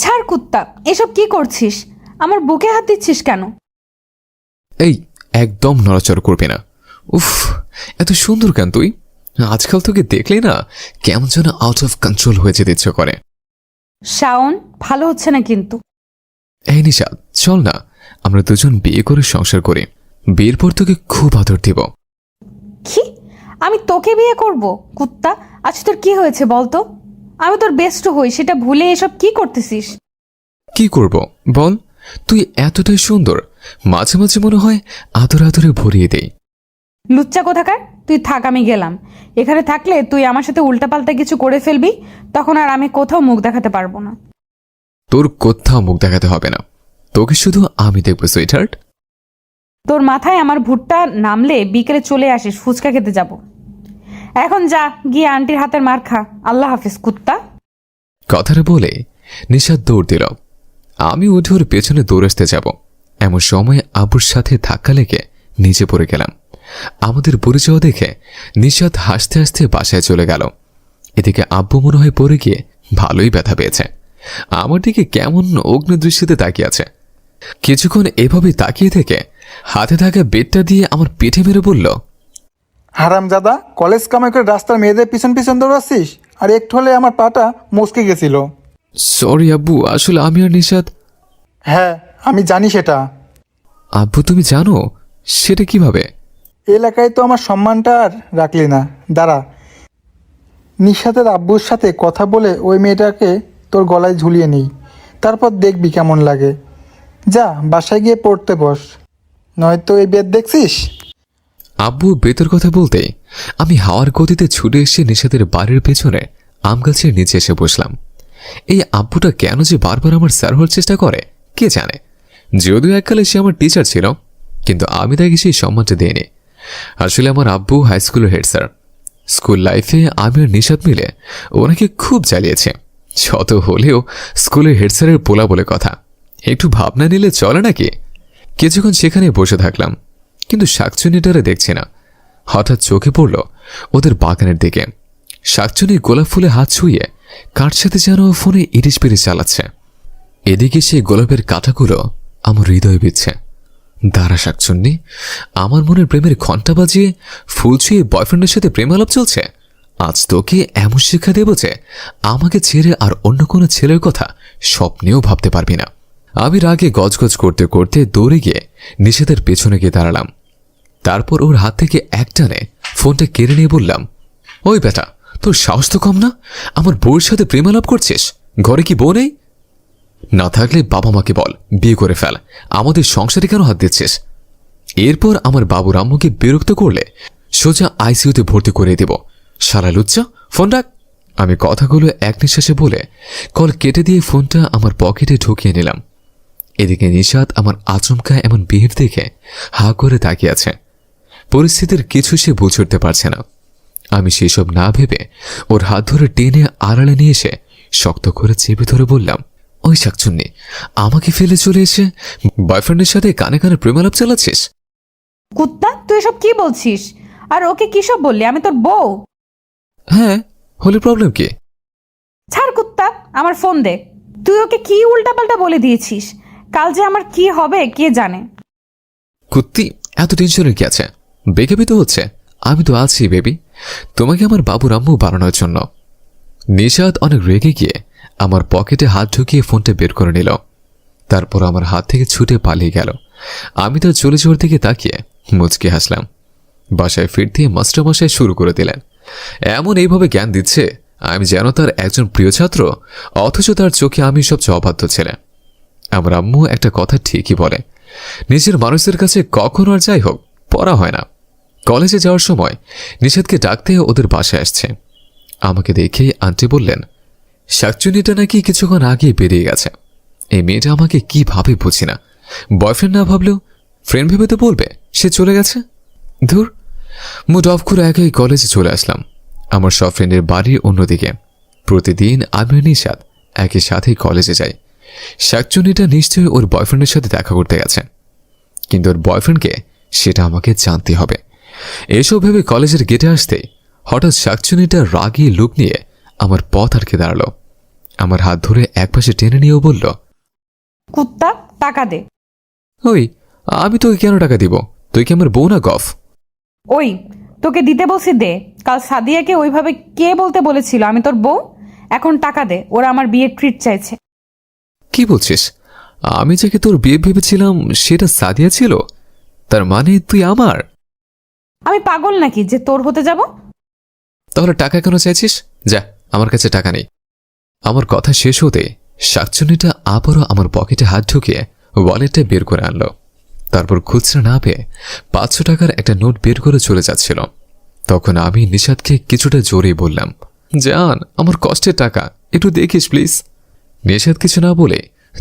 ছাড় কুত্তা, এসব কি করছিস? আমার বুকে হাত দিচ্ছিস কেন? এই, একদম নড়াচড়া করবে না। উফ, এত সুন্দর কেন তুই? আজকাল তোকে দেখলেই না কেমন যেন আউট অফ কন্ট্রোল হয়ে যেতে ইচ্ছে করে। শাওন, ভালো হচ্ছে না কিন্তু। এই নিশাদ, চল না আমরা দুজন বিয়ে করে সংসার করি। বিয়ের পর তোকে খুব আদর দিব। কি? আমি তোকে বিয়ে করব? কুত্তা, আজ তোর কি হয়েছে বলতো? আমি তোর বেস্ট হই, সেটা ভুলে এসব কি করতেছিস? কি করব বল? তুই এতটাই সুন্দর, মাঝে মাঝে মনে হয় আদর আদরে ভরিয়ে দেই। লুচ্চা কোথাকার, তুই থাক, আমি গেলাম। এখানে থাকলে তুই আমার সাথে উল্টাপাল্টা কিছু করে ফেলবি, তখন আর আমি কোথাও মুখ দেখাতে পারবো না। তোর কোথাও মুখ দেখাতে হবে না, তোকে শুধু আমি দেখবো সুইটহার্ট। তোর মাথায় আমার ভুট্টা নামলে বিকেলে চলে আসিস, ফুচকা খেতে যাব। এখন যা, গিয়ে আন্টির হাতের মার খা। আল্লাহ হাফিজ কুত্তা। কথাটা বলে নিশাদ দৌড় দিল। আমি উঠে ওর পেছনে দৌড়াতে যাব, এমন সময় আবুর সাথে ধাক্কা লেগে নিচে পড়ে গেলাম। আমাদের পরিচয় দেখে নিশাদ হাসতে হাসতে বাসায় চলে গেল। এদিকে আব্বু মনে হয় পড়ে গিয়ে ভালোই ব্যথা পেয়েছে। আমার দিকে কেমন অগ্নিদৃষ্টিতে তাকিয়ে আছে। কিছুক্ষণ এভাবে তাকিয়ে থেকে হাতে থাকা বেডটা দিয়ে আমার পেটে মেরে বলল, হারামজাদা, কলেজ কামাই করে রাস্তার মেয়েদের পিছন পিছন দৌড়াচ্ছিস, আর একটু হলে আমার পাটা মচকে গেছিল। সরি আব্বু, আসলে আমি আর নিশাদ। হ্যাঁ, আমি জানি সেটা। আব্বু তুমি জানো সেটা কিভাবে? এলাকায় তো আমার সম্মানটা আর রাখলি না। দাঁড়া, নিশাতের আব্বুর সাথে কথা বলে ওই মেয়েটাকে তোর গলায় ঝুলিয়ে নিই, তারপর দেখবি কেমন লাগে। যা, বাসায় গিয়ে পড়তে বস, নয়তো এই বেদ দেখছিস। আব্বু বেতর কথা বলতে আমি হাওয়ার গতিতে ছুটে এসে নিশাদের বাড়ির পেছনে আম গাছের নিচে এসে বসলাম। এই আব্বুটা কেন যে বারবার আমার স্যার হওয়ার চেষ্টা করে কে জানে। যদিও এককালে সে আমার টিচার ছিল, কিন্তু আমি তাকে সেই সম্মানটা দিইনি। আসলে আমার আব্বু হাই স্কুলের হেড স্যার। স্কুল লাইফে আমি আর নিশাদ মিলে ওনাকে খুব চালিয়েছে। শত হলেও স্কুলের হেড স্যারের পোলা বলে কথা, একটু ভাবনা নিলে চলে নাকি। কিছুক্ষণ সেখানে বসে থাকলাম, কিন্তু শাকচুনিটারে দেখছি না। হঠাৎ চোখে পড়ল ওদের বাগানের দিকে। শাকচুনি গোলাপ ফুলে হাত ছুঁয়ে কার সাথে যেন ফোনে ইরিশ পিরিশ চালাচ্ছে। এদিকে সেই গোলাপের কাঁটাগুলো আমার হৃদয় বিচ্ছে। দাঁড়া শাকচুন্নি, আমার মনের প্রেমের ঘণ্টা বাজিয়ে ফুল ছুঁয়ে বয়ফ্রেন্ডের সাথে প্রেম আলাপ চলছে। আজ তোকে এমন শিক্ষা দেব যে আমাকে ছেড়ে আর অন্য কোনো ছেলের কথা স্বপ্নেও ভাবতে পারবি না। আমি রাগে গজগজ করতে করতে দৌড়ে গিয়ে নিষেধের পেছনে গিয়ে দাঁড়ালাম। তারপর ওর হাত থেকে একটানে ফোনটা কেড়ে নিয়ে বললাম, ওই বেটা, তোর সাহস তো কম না? আমার বউয়ের সাথে প্রেম আলাপ করছিস? ঘরে কি বউ নেই? না থাকলে বাবা মাকে বল বিয়ে করে ফেল, আমাদের সংসারে কেন হাত দিচ্ছিস? এরপর আমার বাবুর আম্মুকে বিরক্ত করলে সোজা আইসিইউতে ভর্তি করে দেব। সারা লুচ্চা, ফোন রাখ। আমি কথাগুলো এক নিঃশ্বাসে বলে কল কেটে দিয়ে ফোনটা আমার পকেটে ঢুকিয়ে নিলাম। এদিকে নিশাদ আমার আচমকা এমন বিহেভ দেখে হা করে তাকিয়ে আছে। পরিস্থিতির কিছু সে বুঝে উঠতে পারছে না। আমি সেসব না ভেবে ওর হাত ধরে টেনে আড়ালে নিয়ে এসে শক্ত করে চেপে ধরে বললাম, ওই শাকচুন্নি, আমাকে ফেলে চলে এসে বয়ফ্রেন্ডের সাথে কানে কানে প্রেমালাপ চালাচ্ছিস? কুত্তা, তুই এসব কি বলছিস? আর ওকে কি সব বললি? আমি তোর বউ। হ্যাঁ, হলে প্রবলেম কি? ছাড় কুত্তা, আমার ফোন দে। তুই ওকে কি উল্টাপাল্টা বলে দিয়েছিস? কাল যে আমার কি হবে কে জানে। কুত্তি, এত টেনশনের কি আছে? বেকাবি তো হচ্ছে, আমি তো আছি বেবি, তোমাকে আমার বাবুর আম্মু বানানোর জন্য। নিশাদ অনেক রেগে গিয়ে আমার পকেটে হাত ঢুকিয়ে ফোনটা বের করে নিল। তারপর আমার হাত থেকে ছুটে পালিয়ে গেল। আমি তার চলে যাওয়ার দিকে তাকিয়ে মুচকি হাসলাম। বাসায় ফিরতে মাস্টারমশাই শুরু করে দিলেন। এমন এইভাবে জ্ঞান দিচ্ছে আমি যেন তার একজন প্রিয় ছাত্র, অথচ তার চোখে আমি সবচেয়ে অবাধ্য ছেলে। আমার আম্মু একটা কথা ঠিকই বলে, নিজের মানুষদের কাছে কখনো আর যাই হোক পড়া হয় না। কলেজে যাওয়ার সময় নিষেধকে ডাকতে ওদের বাসায় আসছে। আমাকে দেখে আন্টি বললেন, শাকচুনিটা নাকি কিছুক্ষণ আগে বেরিয়ে গেছে। এই মেয়েটা আমাকে কি ভাবে বুঝি না। বয়ফ্রেন্ড না ভাবলেও ফ্রেন্ড ভেবে তো বলবে সে চলে গেছে। ধুর, মুড অফ করে একাই কলেজে চলে আসলাম। আমার সব ফ্রেন্ডের বাড়ির অন্যদিকে। প্রতিদিন আমি নিশাদ একই সাথেই কলেজে যাই। শাকচুনিটা নিশ্চয়ই ওর বয়ফ্রেন্ডের সাথে দেখা করতে গেছে, কিন্তু ওর বয়ফ্রেন্ডকে সেটা আমাকে জানতে হবে। এসব ভেবে কলেজের গেটে আসতে হঠাৎ শাকচুনিটা রাগী লুক নিয়ে আমার পথ আটকে দাঁড়ালো। আমার হাত ধরে একপাশে টেনে নিয়েও বলল, কুত্তা, টাকা দে। ওই, আমি তোকে কেন টাকা দিব? তুই কি আমার বউ না গফ? ওই, তোকে দিতে বলছি দে। কাল সাদিয়াকে ওইভাবে কে বলতে বলেছিল আমি তোর বউ? এখন টাকা দে, ওরা আমার বিয়ের ট্রিট চাইছে। কি বলছিস? আমি যাকে তোর বিয়ে ভেবেছিলাম সেটা সাদিয়া ছিল? তার মানে তুই আমার? আমি পাগল নাকি যে তোর হতে যাব? তাহলে টাকা কেন চাইছিস? যা, আমার কাছে টাকা নেই। আমার কথা শেষ হতে শাকচুন্নিটা আবারও আমার পকেটে হাত ঢুকিয়ে ওয়ালেটটা বের করে আনলো। তারপর খুচরা না পেয়ে 500 টাকার একটা নোট বের করে চলে যাচ্ছিল। তখন আমি নিশাদকে কিছুটা জোরেই বললাম, জান, আমার কষ্টের টাকা, একটু দেখিস প্লিজ। নিশাদ কিছু না বলে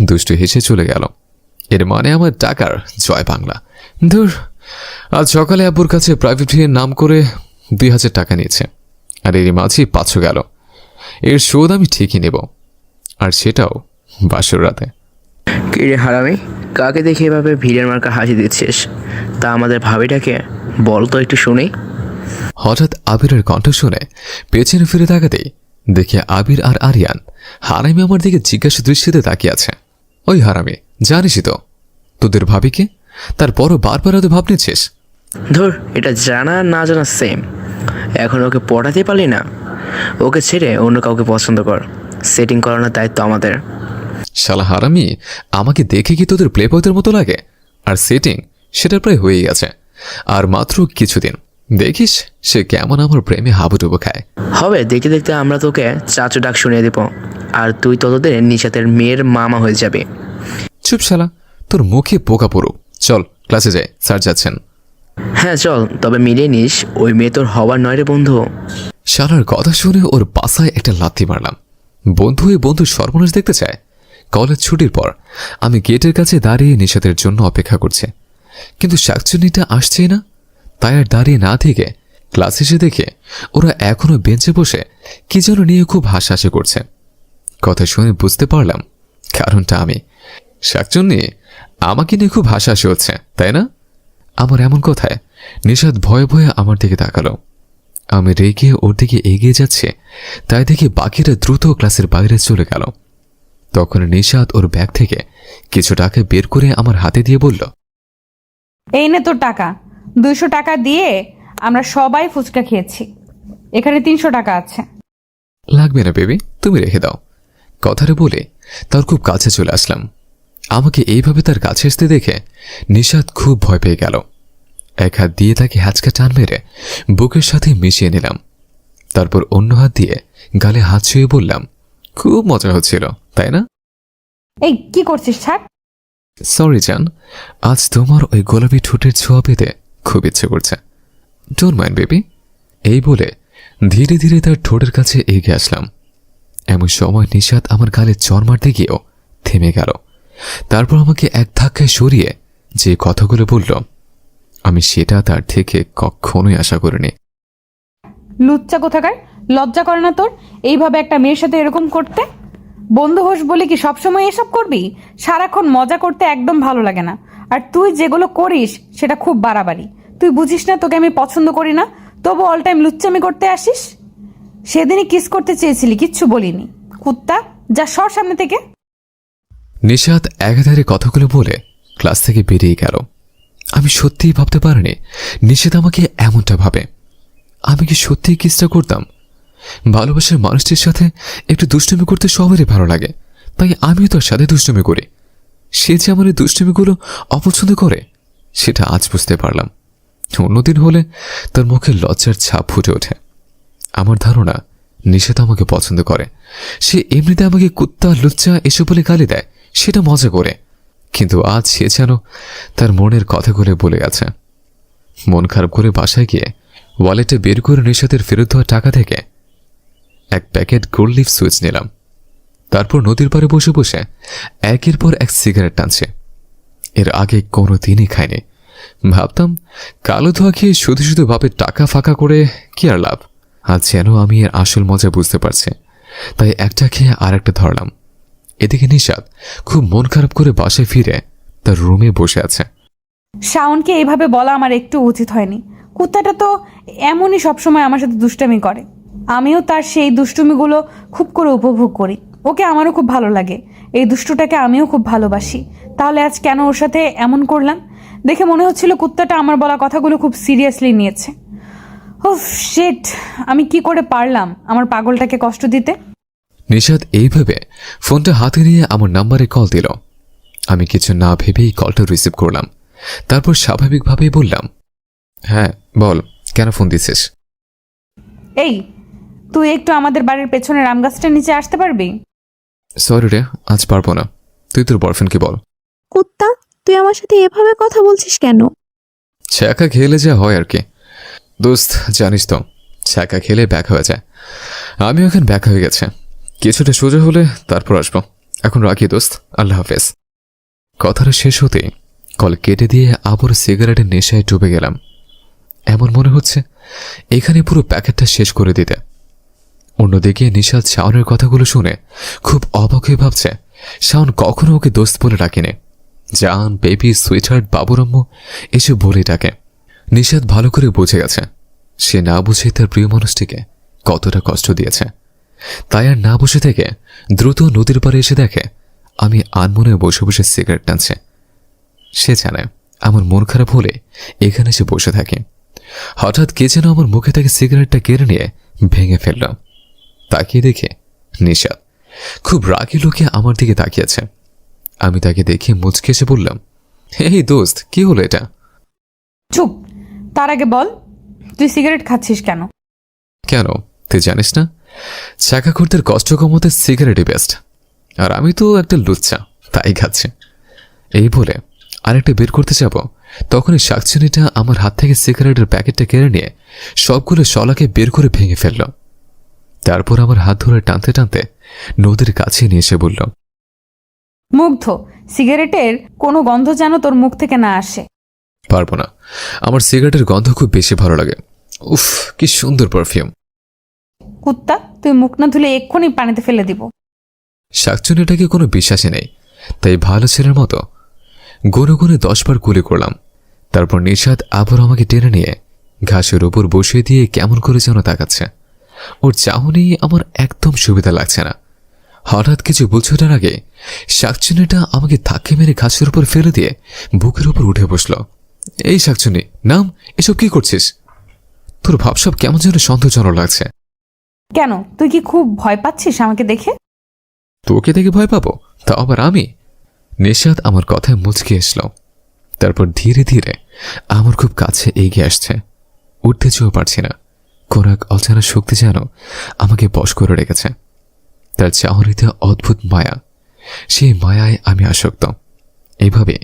দুষ্টু হেসে চলে গেল। এর মানে আমার টাকার জয় বাংলা। ধুর, আজ সকালে আব্বুর কাছে প্রাইভেট ভিএর নাম করে 2000 টাকা নিয়েছে, আর এরই মাঝেই 500 গেল। এর শোধ আমি ঠিকই নেব, আর সেটাও বাসর রাতে। কি রে হারামি, কাকে দেখে এভাবে ভিড়ের মার্কা হাসি দিচ্ছিস? তা আমাদের ভাবিটাকে বল তো একটু শুনি। হঠাৎ আবিরের কণ্ঠ শুনে পেছনে ফিরে তাকাতেই দেখে আবির আর আরিয়ান হারামি আমার দিকে জিজ্ঞাসা দৃষ্টিতে তাকিয়ে আছে। ওই হারামি, জানিসই তো তোদের ভাবিকে, তারপরও বারবার এত ভাব নিচ্ছিস? ধর, এটা জানা না জানা সেম। এখন ওকে পটাতে পারলি না, ওকে ছেড়ে অন্য কাউকে পছন্দ কর। সেটিং করানোর দায়িত্ব আমাদের। শালা হারামি, আমাকে দেখে কি তোদের প্লে বয়দের মতো লাগে? আর সেটিং সেটা প্রায় হয়েই গেছে। আর মাত্র কিছুদিন দেখিস সে কেমন আমার প্রেমে হাবুডুবু খায়। হবে, দেখতে দেখতে আমরা তোকে চাচু ডাক শুনিয়ে দিব, আর তুই ততদের নিশাতের মেয়ের মামা হয়ে যাবে। চুপ শালা, তোর মুখে পোকা পড়ুক। চল ক্লাসে যাই, স্যার যাচ্ছেন। হ্যাঁ চল, তবে মিলিয়ে নিস, ওই মেয়ে তোর হবার নয় রে বন্ধু। শালার কথা শুনে ওর পাশায় একটা লাথি মারলাম। বন্ধু হয়ে বন্ধু সর্বনাশ দেখতে চায়? কলেজ ছুটির পর আমি গেটের কাছে দাঁড়িয়ে নিশাতের জন্য অপেক্ষা করছে, কিন্তু শাকচুন্নিটা আসছেই না। তাই আর দাঁড়িয়ে না থেকে ক্লাস এসে দেখে ওরা এখনো বেঞ্চে বসে কি যেন নিয়ে খুব হাসাহাসি করছে। কথা শুনে বুঝতে পারলাম কারণটা আমি। শাকচুন্নি, আমাকে নিয়ে খুব হাসাহাসি হচ্ছে, তাই না? আমার এমন কথায় নিশাত ভয়ে ভয়ে আমার দিকে তাকালো। আমি রেগে ওর দিকে এগিয়ে যাচ্ছে, তাই দেখে বাকিরা দ্রুত ক্লাসের বাইরে চলে গেল। তখন নিশাত ওর ব্যাগ থেকে কিছু টাকা বের করে আমার হাতে দিয়ে বলল, এই নে তোর টাকা। 200 টাকা দিয়ে আমরা সবাই ফুচকা খেয়েছি। এখানে 300 টাকা আছে। লাগবে না বেবি, তুমি রেখে দাও। কথাটা বলে তার খুব কাছে চলে আসলাম। আমাকে এইভাবে তার কাছে আসতে দেখে নিশাত খুব ভয় পেয়ে গেল। এক হাত দিয়ে তাকে হ্যাচকা টান মেরে বুকের সাথে মিশিয়ে নিলাম। তারপর অন্য হাত দিয়ে গালে হাত ছুঁয়ে বললাম, খুব মজা হচ্ছিল, তাই না? এই কি করছিস? ছাড়। সরি জান, আজ তোমার ওই গোলাপি ঠোঁটের ছোঁয়া পেতে খুব ইচ্ছে করছে। Don't mind baby. এই বলে ধীরে ধীরে তার ঠোঁটের কাছে এগিয়ে আসলাম। এমন সময় নিশাত আমার গালে চড় মারতে গিয়েও থেমে গেল। তারপর আমাকে এক ধাক্কায় সরিয়ে যে কথাগুলো বলল, আমি সেটা তার থেকে কখনোই আশা করিনি। লুচ্চা কোথাকার, লজ্জা করে না তোর এইভাবে একটা মেয়ের সাথে এরকম করতে? বন্ধু হোস বলে কি সবসময় এসব করবি? সারাক্ষণ মজা করতে একদম ভালো লাগে না। আর তুই যেগুলো করিস সেটা খুব বাড়াবাড়ি। তুই বুঝিস না তোকে আমি পছন্দ করি না, তবু অল টাইম লুচ্চামি করতে আসিস। সেদিনই কিস করতে চেয়েছিলি, কিচ্ছু বলিনি। কুত্তা, যা সর সামনে থেকে। নিশাত একাধারে কথাগুলো বলে ক্লাস থেকে বেরিয়ে গেল। আমি সত্যিই ভাবতে পারিনি নিশাত আমাকে এমনটা ভাবে। আমি কি সত্যিই কিসটা করতাম? ভালোবাসার মানুষটির সাথে একটু দুষ্টুমি করতে সবারই ভালো লাগে, তাই আমিও তার সাথে দুষ্টুমি করি। সে যে আমার এই দুষ্টুমিগুলো অপছন্দ করে সেটা আজ বুঝতে পারলাম। অন্যদিন হলে তার মুখে লজ্জার ছাপ ফুটে ওঠে। আমার ধারণা নিশাত আমাকে পছন্দ করে। সে এমনিতে আমাকে কুত্তা, লুচ্চা এসব বলে গালি দেয়, সেটা মজা করে। কিন্তু আজ সে যেন তার মনের কথাগুলো বলে গেছে। মন খারাপ করে বাসায় গিয়ে ওয়ালেটে বের করে নিশাতের ফেরত দেওয়া টাকা থেকে এক প্যাকেট গোল্ড লিফ সুইচ নিলাম। তারপর নদীর পাড়ে বসে বসে একের পর এক সিগারেট টানছে। এর আগে কোনো দিনই খায়নি। ভাবতাম কালো ধোয়া খেয়ে শুধু শুধু বাপের টাকা ফাঁকা করে কি আর লাভ। আজ যেন আমি এর আসল মজা বুঝতে পারছি, তাই একটা খেয়ে আর একটা ধরলাম। এদিকে নিশাত খুব মন খারাপ করে বাসায় ফিরে তার রুমে বসে আছে। শাওনকে এইভাবে বলা আমার একটু উচিত হয়নি। কুত্তাটা তো এমনই সবসময় আমার সাথে দুষ্টামি করে। আমিও তার সেই দুষ্টুমিগুলো খুব করে উপভোগ করি। ওকে আমারও খুব ভালো লাগে, এই দুষ্টুটাকে আমিও খুব ভালোবাসি। তাহলে আজ কেন ওর সাথে এমন করলাম? দেখে মনে হচ্ছিল কুত্তাটা আমার বলা কথাগুলো খুব সিরিয়াসলি নিয়েছে। উফ শিট, আমি কি করে পারলাম আমার পাগলটাকে কষ্ট দিতে? নিশাদ এইভাবে ফোনটা হাতে নিয়ে আমার নাম্বারে কল দিল। আমি কিছু না ভেবেই কলটা রিসিভ করলাম। তারপর স্বাভাবিকভাবেই বললাম, হ্যাঁ বল, কেন ফোন দিছিস? এই, তুই একটু আমাদের বাড়ির পেছনের আম গাছটার নিচে আসতে পারবি? সরি রে, আজ পারবো না। তুই তোর বয়ফ্রেন্ডকে বল। কুত্তা, তুই আমার সাথে এভাবে কথা বলছিস কেন? ছ্যাঁকা খেলে যা হয় আর কি। দোস্ত জানিস তো, ছ্যাঁকা খেলে ব্যাক হয়ে যায়। আমিও এখন ব্যাক হয়ে গেছে, কিছুটা সোজা হলে তারপর আসবো। এখন রাখি দোস্ত, আল্লাহ হাফেজ। কথাটা শেষ হতেই কল কেটে দিয়ে আবার সিগারেটের নেশায় ডুবে গেলাম। এমন মনে হচ্ছে এখানে পুরো প্যাকেটটা শেষ করে দিতে। অন্যদিকে নিশাদ শাওনের কথাগুলো শুনে খুব অবাক হয়ে ভাবছে শাওন কখনো ওকে দোস্ত বলে ডাকেনি। জান, বেবি, সুইটহার্ট, বাবুরাম্মু এসব বলে ডাকে। নিশাদ ভালো করে বুঝে গেছে সে না বুঝে তার প্রিয় মানুষটিকে কতটা কষ্ট দিয়েছে। তাই আর না বসে থেকে দ্রুত নদীর পাড়ে এসে দেখে আমি আনমনে বসে বসে সিগারেট টানছে। সে জানে আমার মন খারাপ হলে এখানে এসে বসে থাকি। হঠাৎ কে যেন আমার মুখে থেকে সিগারেটটা কেড়ে নিয়ে ভেঙে ফেলল। তাকিয়ে দেখে নিশাদ খুব রাগী লোকে আমার দিকে তাকিয়েছে। আমি তাকে দেখে মুচকে এসে বললাম, এই দোস্ত, কি হলো এটা? চুপ, তার আগে বল তুই সিগারেট খাচ্ছিস কেন? কেন তুই জানিস না, চাকাখুরদের কষ্ট কমাতে সিগারেটই বেস্ট। আর আমি তো একটা লুচ্চা, তাই খাচ্ছি। এই বলে আরেকটা বের করতে যাব, তখনই শাকচুনিটা আমার হাত থেকে সিগারেটের প্যাকেটটা কেড়ে নিয়ে সবগুলো শলাকে বের করে ভেঙে ফেলল। তারপর আমার হাত ধরে টানতে টানতে নদীর কাছে নিয়ে এসে বলল, মুগ্ধ, সিগারেটের কোনো গন্ধ যেন তোর মুখ থেকে না আসে। পারবো না, আমার সিগারেটের গন্ধ খুব বেশি ভালো লাগে। উফ, কি সুন্দর পারফিউম। কুত্তা, তুই মুখ না ধুলে এক্ষুনি পানিতে ফেলে দিব। শাকচুনিটাকে কোনো বিশ্বাসই নেই, তাই ভালো ছেলের মতো গুনে গুনে 10 বার গুলি করলাম। তারপর নিশাদ আবার আমাকে টেনে নিয়ে ঘাসের উপর বসিয়ে দিয়ে কেমন করে যেন তাকাচ্ছে। ওর চাহনি আমার একদম সুবিধা লাগছে না। হঠাৎ কিছু বুঝোটার আগে শাকচুনিটা আমাকে ধাক্কে মেরে ঘাসের উপর ফেলে দিয়ে বুকের উপর উঠে বসল। এই শাকচুনি, নাম, এসব কি করছিস? তোর ভাবসব কেমন যেন সন্দেহজনক লাগছে। কেন, তুই কি খুব ভয় পাচ্ছিস আমাকে দেখে? তোকে দেখে ভয় পাবো, তা আবার আমি? নিশাদ আমার কথায় মুচকে এসল। তারপর ধীরে ধীরে আমার খুব কাছে এগিয়ে আসছে। উঠতে চেয়েও পারছি না, কোন এক অজানা শক্তি যেন আমাকে বশ করে রেখেছে। তার চাহনিতে অদ্ভুত মায়া, সেই মায়ায় আমি আসক্ত। এইভাবে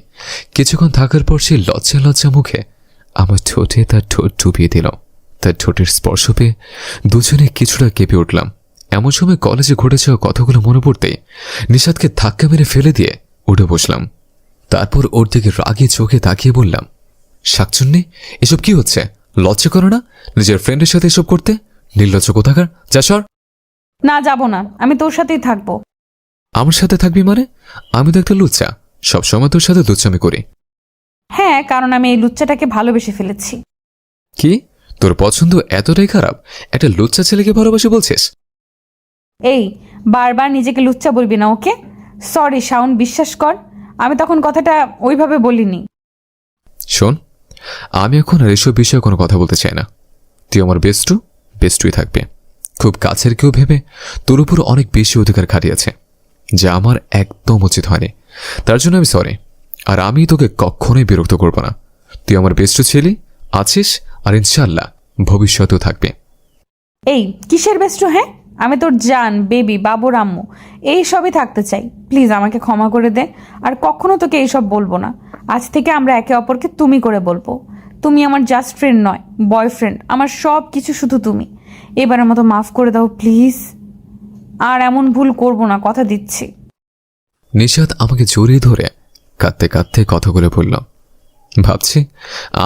কিছুক্ষণ থাকার পর সে লজ্জা লজ্জা মুখে আমার ঠোঁটে তার ঠোঁট ডুবিয়ে দিল। তার ঠোঁটের স্পর্শ পেয়ে দুজনে কিছুটা কেঁপে উঠলাম। এমন সময় কলেজে ঘটে যাওয়া কথাগুলো মনে পড়তেই নিশাদকে ধাক্কা মেরে ফেলে দিয়ে উঠে বসলাম। তারপর ওর দিকে রাগী চোখে তাকিয়ে বললাম, শাকচুন্নি, এসব কি হচ্ছে? লজ্জা করো না নিজের ফ্রেন্ডের সাথে এসব করতে? নির্লজ্জ কোথাকার, যা সর। না, যাব না, আমি তোর সাথেই থাকবো। আমার সাথে থাকবি মানে? আমি তো একটা লুচ্চা, সবসময় তোর সাথে লুচ্চামি করি। হ্যাঁ, কারণ আমি এই লুচ্চাটাকে ভালোবেসে ফেলেছি। কি, তোর পছন্দ এতটাই খারাপ একটা লুচ্চা ছেলেকে ভালোবাসি বলছিস? এই, বারবার নিজেকে লুচ্চা বলবি না, ওকে? সরি শাওন, বিশ্বাস কর, আমি তখন কথাটা ওইভাবে বলিনি। শোন, আমি এখন আর এসব বিষয়ে কোনো কথা বলতে চাই না। তুই আমার বেস্টুই থাকবে। খুব কাছের কেউ ভেবে তোর উপর অনেক বেশি অধিকার খাটিয়েছে, যা আমার একদম উচিত হয়নি। তার জন্য আমি সরি। আর আমি তোকে কখনোই বিরক্ত করব না। তুই আমার বেস্টু ছেলে আছিস, আর ইনশাল্লাহ ভবিষ্যতেও থাকবে। এই, কিসের বেস্টু? হ্যাঁ, আমি তোর জান, বেবি, বাবুর আম্মু, এই সবই থাকতে চাই। প্লিজ আমাকে ক্ষমা করে দে, আর কখনো তোকে এইসব বলবো না। আজ থেকে আমরা একে অপরকে তুমি করে বলবো। তুমি আমার জাস্ট ফ্রেন্ড নয়, বয়ফ্রেন্ড, আমার সব কিছু শুধু তুমি। এবারের মতো মাফ করে দাও প্লিজ, আর এমন ভুল করব না, কথা দিচ্ছি। নিশাদ আমাকে জড়িয়ে ধরে কাঁদতে কাঁদতে কথাগুলো বলল। ভাবছি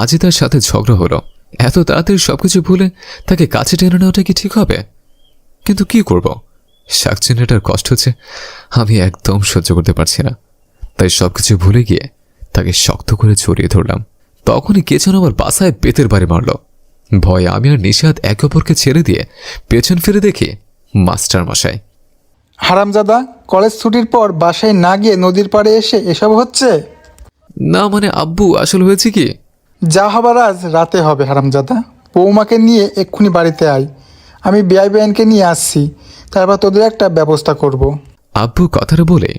আজই তার সাথে ঝগড়া হলো, এত তাড়াতাড়ি সবকিছু ভুলে তাকে কাছে টেনে নেওয়াটা কি ঠিক হবে? কিন্তু কি করব, শাকচুনিটার কষ্ট হচ্ছে, আমি একদম সহ্য করতে পারছি না। তাই সবকিছু ভুলে গিয়ে তাকে শক্ত করে জড়িয়ে ধরলাম। তখনই কে যেন আমার বাসায় বেতের বাড়ি মারল। ভয়ে আমি আর নিশাদ একে অপরকে ছেড়ে দিয়ে পেছন ফিরে দেখি মাস্টার মশাই। হারামজাদা, কলেজ ছুটির পর বাসায় না গিয়ে নদীর পাড়ে এসে এসব হচ্ছে? না মানে আব্বু, আসলে হয়েছে কি? যা হবার আজ রাতে হবে হারামজাদা। বৌমাকে নিয়ে এক্ষুনি বাড়িতে আয়, আমি বিআই বেআইনকে নিয়ে আসছি, তারপর তোদের একটা ব্যবস্থা করব। আব্বু কথাটা বলে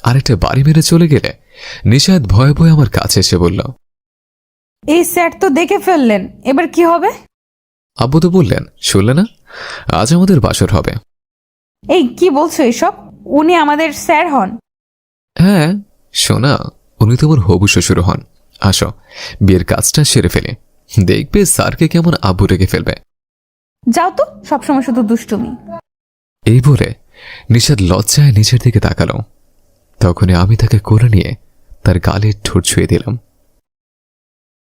আরেকটা বাড়ি মেরে চলে গেলে নিশাদ ভয়ে ভয়ে আমার কাছে এসে বলল, এই স্যার তো দেখে ফেললেন, এবার কি হবে? আব্বু তো বললেন, শুনলে না, আজ আমাদের বাসর হবে। এই কি বলছো এসব? উনি আমাদের স্যার হন? হ্যাঁ শোনা, উনি তোমার হবু শ্বশুর হন। আসো বিয়ের কাজটা সেরে ফেলে, দেখবে স্যারকে কেমন আব্বু রেখে ফেলবে। যাও তো, সবসময় শুধু দুষ্টুমি। এই বলে নিশাদ লজ্জায় নিচের দিকে তাকালো। তখনই আমি তাকে কোলে নিয়ে তার গালে ঠোঁট ছুঁয়ে দিলাম।